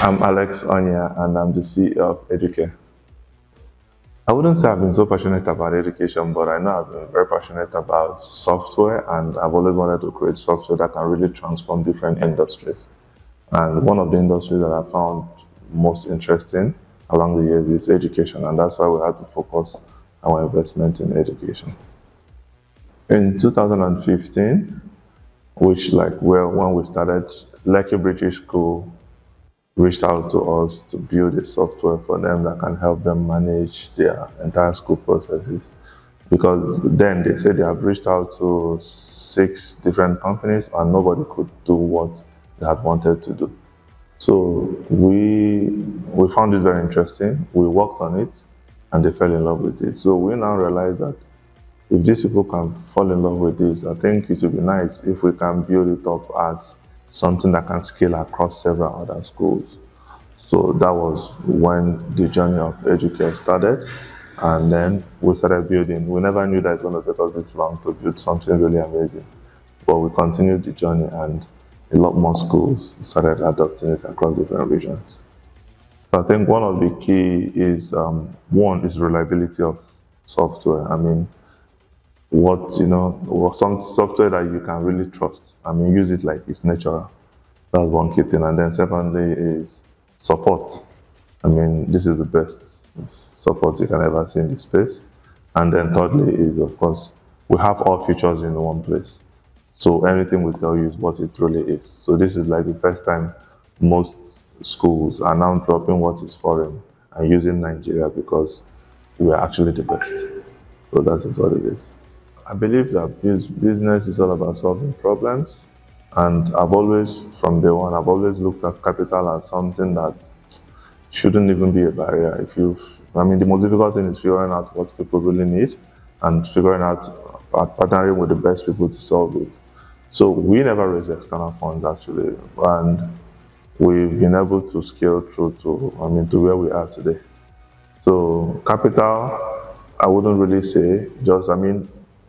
I'm Alex Onyia, and I'm the CEO of Educare. I wouldn't say I've been so passionate about education, but I know I've been very passionate about software, and I've always wanted to create software that can really transform different industries. And one of the industries that I found most interesting along the years is education, and that's why we had to focus our investment in education. In 2015, which when we started, Lekki British School reached out to us to build a software for them that can help them manage their entire school processes. Because then they said they have reached out to 6 different companies and nobody could do what they had wanted to do. So we found it very interesting. We worked on it and they fell in love with it. So we now realize that if these people can fall in love with this, I think it would be nice if we can build it up as something that can scale across several other schools. So that was when the journey of Educare started. And then we started building. We never knew that it's going to take us this long to build something really amazing. But we continued the journey and a lot more schools started adopting it across different regions. So I think one of the key is one is reliability of software. I mean, some software that you can really trust. I mean, use it like it's natural. That's one key thing. And then secondly is support. I mean, this is the best support you can ever see in this space. And then thirdly is, of course, we have all features in one place. So anything we tell you is what it really is. So this is like the first time most schools are now dropping what is foreign and using Nigeria because we are actually the best. So that is what it is. I believe that business is all about solving problems. And from day one, I've always looked at capital as something that shouldn't even be a barrier. I mean, the most difficult thing is figuring out what people really need and figuring out partnering with the best people to solve it. So we never raised external funds actually, and we've been able to scale through to where we are today. So capital, I wouldn't really say.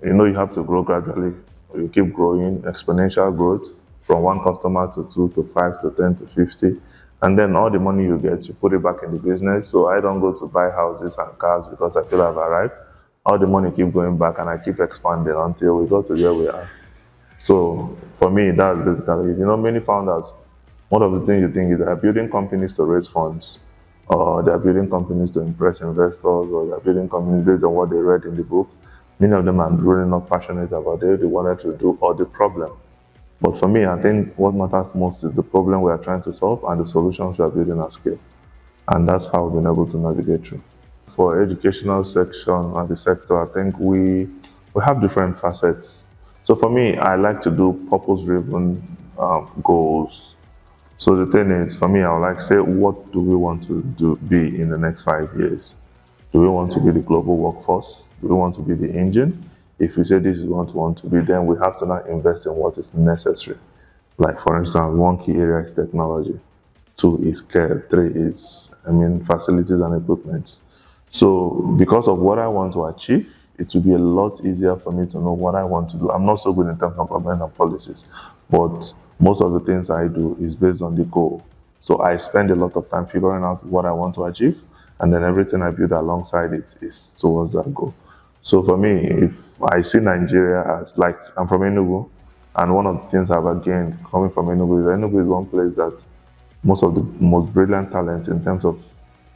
You have to grow gradually. You keep growing, exponential growth from one customer to 2 to 5 to 10 to 50. And then all the money you get, you put it back in the business. So I don't go to buy houses and cars because I feel I've arrived. All the money keep going back and I keep expanding until we go to where we are. So for me, that's basically it. Many founders, one of the things you think is they're building companies to raise funds, or they're building companies to impress investors, or they're building companies based on what they read in the book. Many of them are really not passionate about it. They wanted to do or the problem. But for me, I think what matters most is the problem we are trying to solve and the solutions we are building at scale. And that's how we've been able to navigate through. For educational section and the sector, I think we have different facets. So for me, I like to do purpose-driven goals. So the thing is, for me, I would like to say, what do we want to be in the next 5 years? Do we want to be the global workforce? Do we want to be the engine? If we say this is what we want to be, then we have to now invest in what is necessary. Like for instance, one key area is technology. 2 is care. 3 is, facilities and equipment. So because of what I want to achieve, it will be a lot easier for me to know what I want to do. I'm not so good in terms of government and policies, but most of the things I do is based on the goal. So I spend a lot of time figuring out what I want to achieve, and then everything I build alongside it is towards that goal. So for me, if I see Nigeria as like, I'm from Enugu, and one of the things I've gained coming from Enugu is one place that most of the most brilliant talent in terms of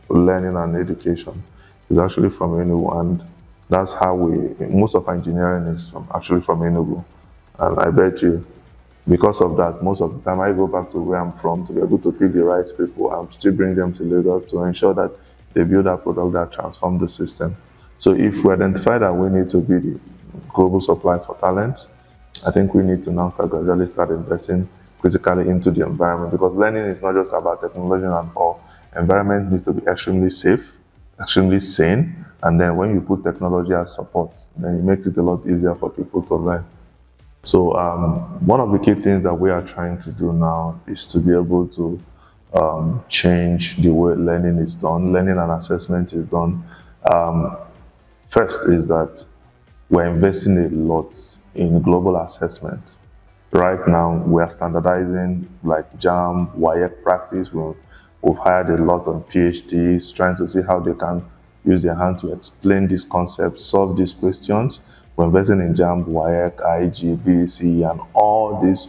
learning and education is actually from Enugu, and that's how most of engineering is actually from Enugu. And I bet you, because of that, most of the time I go back to where I'm from to be able to pick the right people and still bring them to Lagos to ensure that they build a product that transforms the system. So if we identify that we need to be the global supply for talent, I think we need to now gradually start investing critically into the environment, because learning is not just about technology and all. Environment needs to be extremely safe, extremely sane, and then when you put technology as support, then it makes it a lot easier for people to learn. So one of the key things that we are trying to do now is to be able to change the way learning is done, learning and assessment is done. First is that we're investing a lot in global assessment. Right now, we are standardizing like JAM, WIEC practice. We've hired a lot of PhDs trying to see how they can use their hand to explain these concepts, solve these questions. We're investing in JAMB, WIEC, IG, BC, and all these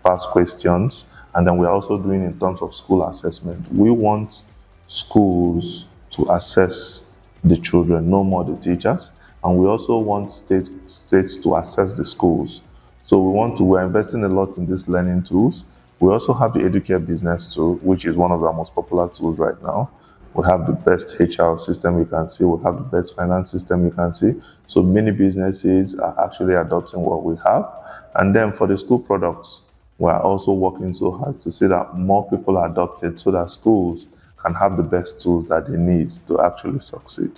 past questions. And then we're also doing in terms of school assessment. We want schools to assess the children, no more the teachers. And we also want states to assess the schools. So we're investing a lot in these learning tools. We also have the Educare business tool, which is one of our most popular tools right now. We have the best HR system you can see. We have the best finance system you can see. So many businesses are actually adopting what we have. And then for the school products, we're also working so hard to see that more people are adopted so that schools can have the best tools that they need to actually succeed.